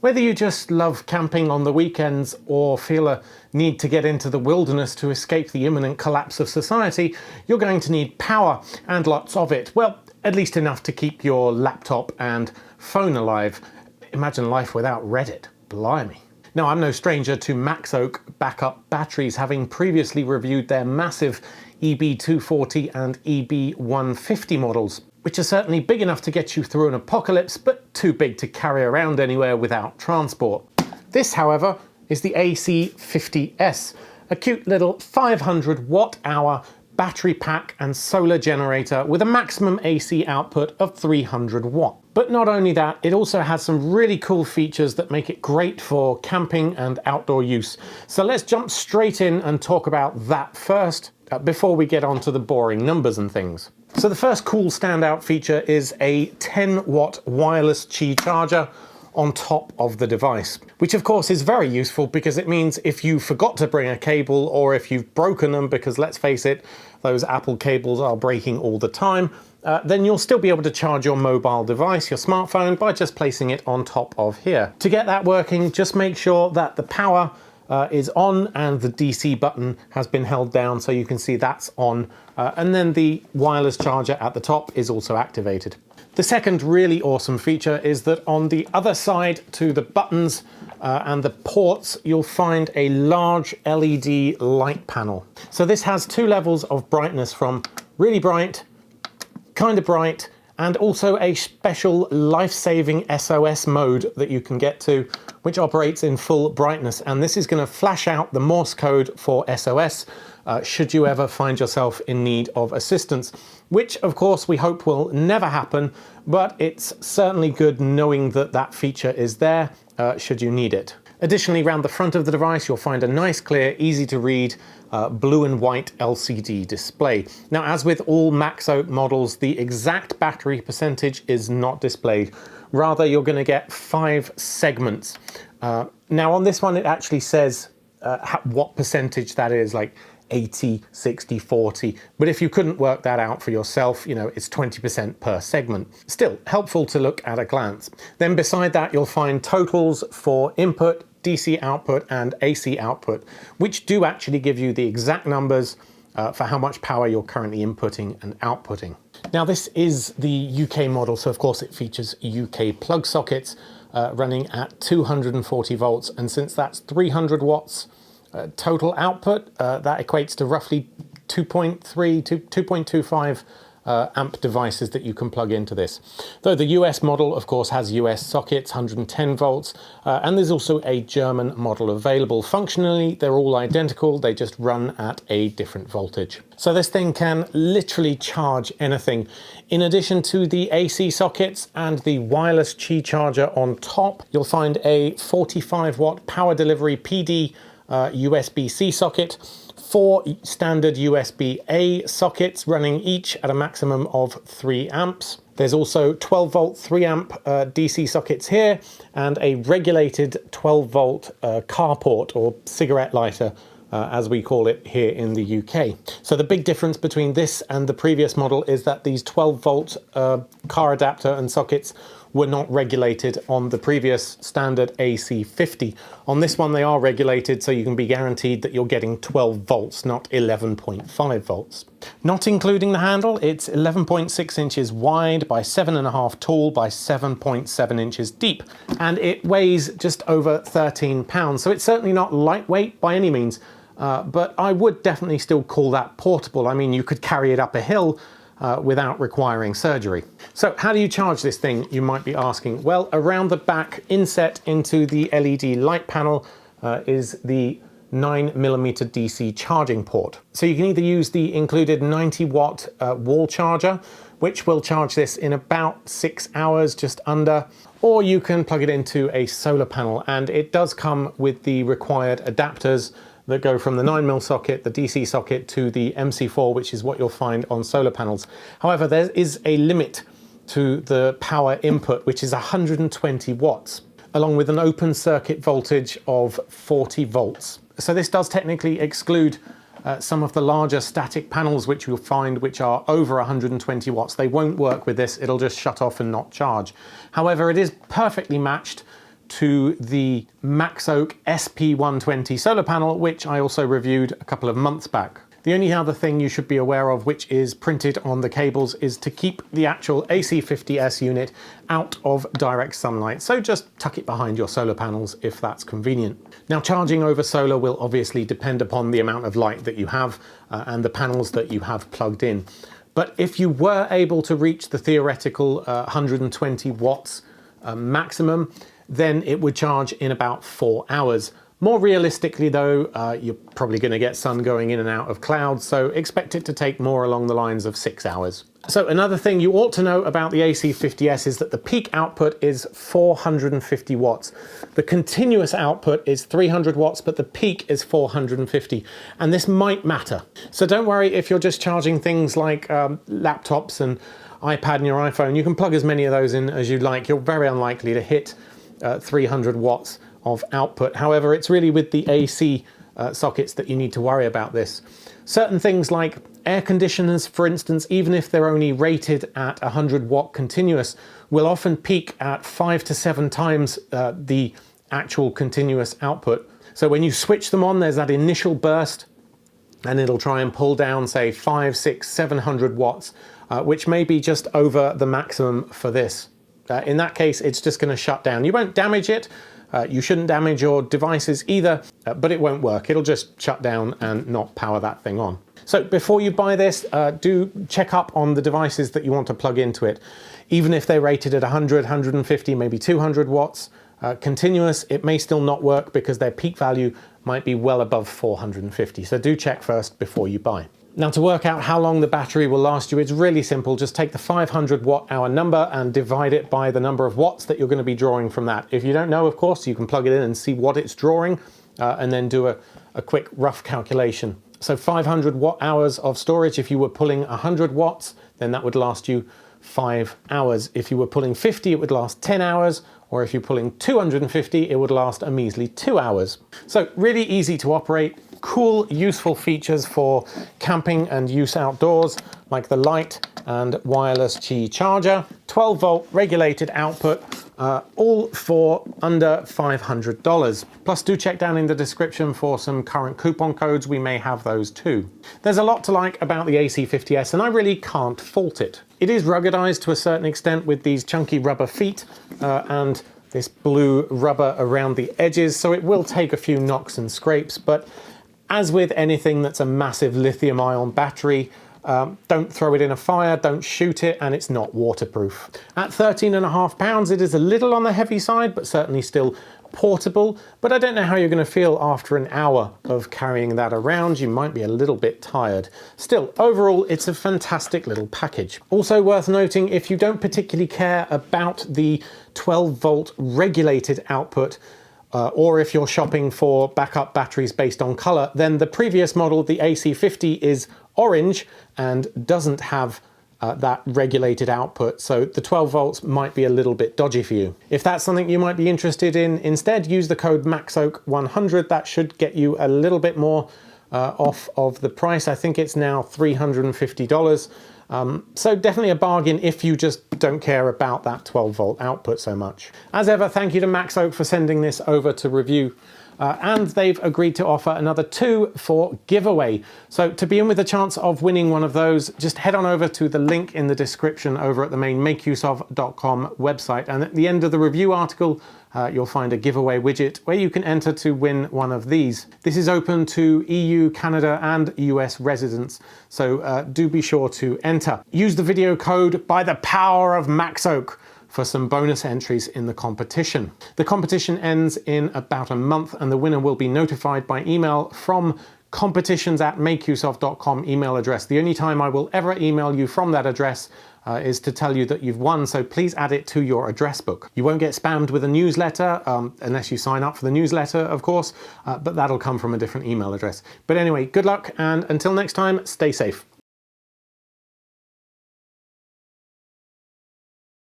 Whether you just love camping on the weekends or feel a need to get into the wilderness to escape the imminent collapse of society, you're going to need power, and lots of it. Well, at least enough to keep your laptop and phone alive. Imagine life without Reddit. Blimey. Now, I'm no stranger to MaxOak backup batteries, having previously reviewed their massive EB240 and EB150 models, which are certainly big enough to get you through an apocalypse, but too big to carry around anywhere without transport. This, however, is the AC50S, a cute little 500 watt-hour battery pack and solar generator with a maximum AC output of 300 watt. But not only that, it also has some really cool features that make it great for camping and outdoor use. So let's jump straight in and talk about that first, before we get on to the boring numbers and things. So the first cool standout feature is a 10 watt wireless Qi charger on top of the device, which of course is very useful because it means if you forgot to bring a cable, or if you've broken them, because let's face it, those Apple cables are breaking all the time, then you'll still be able to charge your mobile device, your smartphone, by just placing it on top of here. To get that working, just make sure that the power is on and the DC button has been held down, so you can see that's on, and then the wireless charger at the top is also activated. The second really awesome feature is that on the other side to the buttons and the ports, you'll find a large LED light panel. So this has two levels of brightness, from really bright, kind of bright, and also a special life-saving SOS mode that you can get to, which operates in full brightness. And this is going to flash out the Morse code for SOS should you ever find yourself in need of assistance, which of course we hope will never happen, but it's certainly good knowing that that feature is there should you need it. Additionally, around the front of the device, you'll find a nice, clear, easy to read blue and white LCD display. Now, as with all MaxOak models, the exact battery percentage is not displayed. Rather, you're going to get 5 segments. Now, on this one, it actually says what percentage that is, like 80, 60, 40. But if you couldn't work that out for yourself, you know, it's 20% per segment. Still helpful to look at a glance. Then beside that, you'll find totals for input, DC output and AC output, which do actually give you the exact numbers for how much power you're currently inputting and outputting. Now, this is the UK model, so of course it features UK plug sockets running at 240 volts. And since that's 300 watts, total output, that equates to roughly 2.3 to 2.25 amp devices that you can plug into this. Though the US model, of course, has US sockets, 110 volts, and there's also a German model available. Functionally, they're all identical, they just run at a different voltage. So this thing can literally charge anything. In addition to the AC sockets and the wireless Qi charger on top, you'll find a 45 watt power delivery PD USB-C socket, 4 standard USB-A sockets running each at a maximum of 3 amps. There's also 12 volt 3 amp DC sockets here, and a regulated 12 volt car port, or cigarette lighter as we call it here in the UK. So the big difference between this and the previous model is that these 12 volt car adapter and sockets were not regulated on the previous standard AC50. On this one they are regulated, so you can be guaranteed that you're getting 12 volts, not 11.5 volts. Not including the handle, it's 11.6 inches wide by 7.5 tall by 7.7 inches deep, and it weighs just over 13 pounds. So it's certainly not lightweight by any means, but I would definitely still call that portable. I mean, you could carry it up a hill without requiring surgery. So how do you charge this thing, you might be asking? Well, around the back, inset into the LED light panel, is the 9mm DC charging port. So you can either use the included 90 watt wall charger, which will charge this in about 6 hours, just under, or you can plug it into a solar panel, and it does come with the required adapters that go from the 9mm socket, the DC socket, to the MC4, which is what you'll find on solar panels. However, there is a limit to the power input, which is 120 watts, along with an open circuit voltage of 40 volts. So this does technically exclude some of the larger static panels which you'll find which are over 120 watts. They won't work with this, it'll just shut off and not charge. However, it is perfectly matched to the MaxOak SP120 solar panel, which I also reviewed a couple of months back. The only other thing you should be aware of, which is printed on the cables, is to keep the actual AC50S unit out of direct sunlight. So just tuck it behind your solar panels if that's convenient. Now, charging over solar will obviously depend upon the amount of light that you have and the panels that you have plugged in. But if you were able to reach the theoretical 120 watts maximum, then it would charge in about 4 hours. More realistically though, you're probably going to get sun going in and out of clouds, so expect it to take more along the lines of 6 hours. So another thing you ought to know about the AC50S is that the peak output is 450 watts. The continuous output is 300 watts, but the peak is 450, and this might matter. So don't worry if you're just charging things like laptops and iPad and your iPhone. You can plug as many of those in as you'd like. You're very unlikely to hit 300 watts of output. However, it's really with the AC sockets that you need to worry about this. Certain things like air conditioners, for instance, even if they're only rated at 100 watt continuous, will often peak at 5 to 7 times the actual continuous output. So when you switch them on, there's that initial burst and it'll try and pull down, say 500, 600, 700 watts, which may be just over the maximum for this. In that case, it's just going to shut down. You won't damage it. You shouldn't damage your devices either, but it won't work. It'll just shut down and not power that thing on. So before you buy this, do check up on the devices that you want to plug into it. Even if they're rated at 100, 150, maybe 200 watts continuous, it may still not work because their peak value might be well above 450. So do check first before you buy. Now, to work out how long the battery will last you, it's really simple. Just take the 500 watt hour number and divide it by the number of watts that you're going to be drawing from that. If you don't know, of course, you can plug it in and see what it's drawing and then do a quick rough calculation. So 500 watt hours of storage, if you were pulling 100 watts, then that would last you 5 hours. If you were pulling 50, it would last 10 hours. Or if you're pulling 250, it would last a measly 2 hours. So really easy to operate. Cool, useful features for camping and use outdoors, like the light and wireless Qi charger, 12 volt regulated output, all for under $500. Plus do check down in the description for some current coupon codes. We may have those too. There's a lot to like about the AC50S, and I really can't fault it. It is ruggedized to a certain extent with these chunky rubber feet and this blue rubber around the edges, so it will take a few knocks and scrapes, but as with anything that's a massive lithium-ion battery, don't throw it in a fire, don't shoot it, and it's not waterproof. At 13.5 pounds, it is a little on the heavy side, but certainly still portable. But I don't know how you're going to feel after an hour of carrying that around. You might be a little bit tired. Still, overall, it's a fantastic little package. Also worth noting, if you don't particularly care about the 12 volt regulated output, or if you're shopping for backup batteries based on color, then the previous model, the AC50, is orange and doesn't have that regulated output, so the 12 volts might be a little bit dodgy for you. If that's something you might be interested in, instead use the code MaxOak100. That should get you a little bit more off of the price. I think it's now $350. So definitely a bargain if you just don't care about that 12 volt output so much. As ever, thank you to MaxOak for sending this over to review. And they've agreed to offer another 2 for giveaway. So to be in with a chance of winning one of those, just head on over to the link in the description over at the main makeuseof.com website. And at the end of the review article, you'll find a giveaway widget where you can enter to win one of these. This is open to EU, Canada and US residents, so do be sure to enter. Use the video code "by the power of MaxOak" for some bonus entries in the competition. The competition ends in about a month and the winner will be notified by email from competitions@makeuseof.com email address. The only time I will ever email you from that address is to tell you that you've won, so please add it to your address book. You won't get spammed with a newsletter unless you sign up for the newsletter, of course, but that'll come from a different email address. But anyway, good luck, and until next time, stay safe.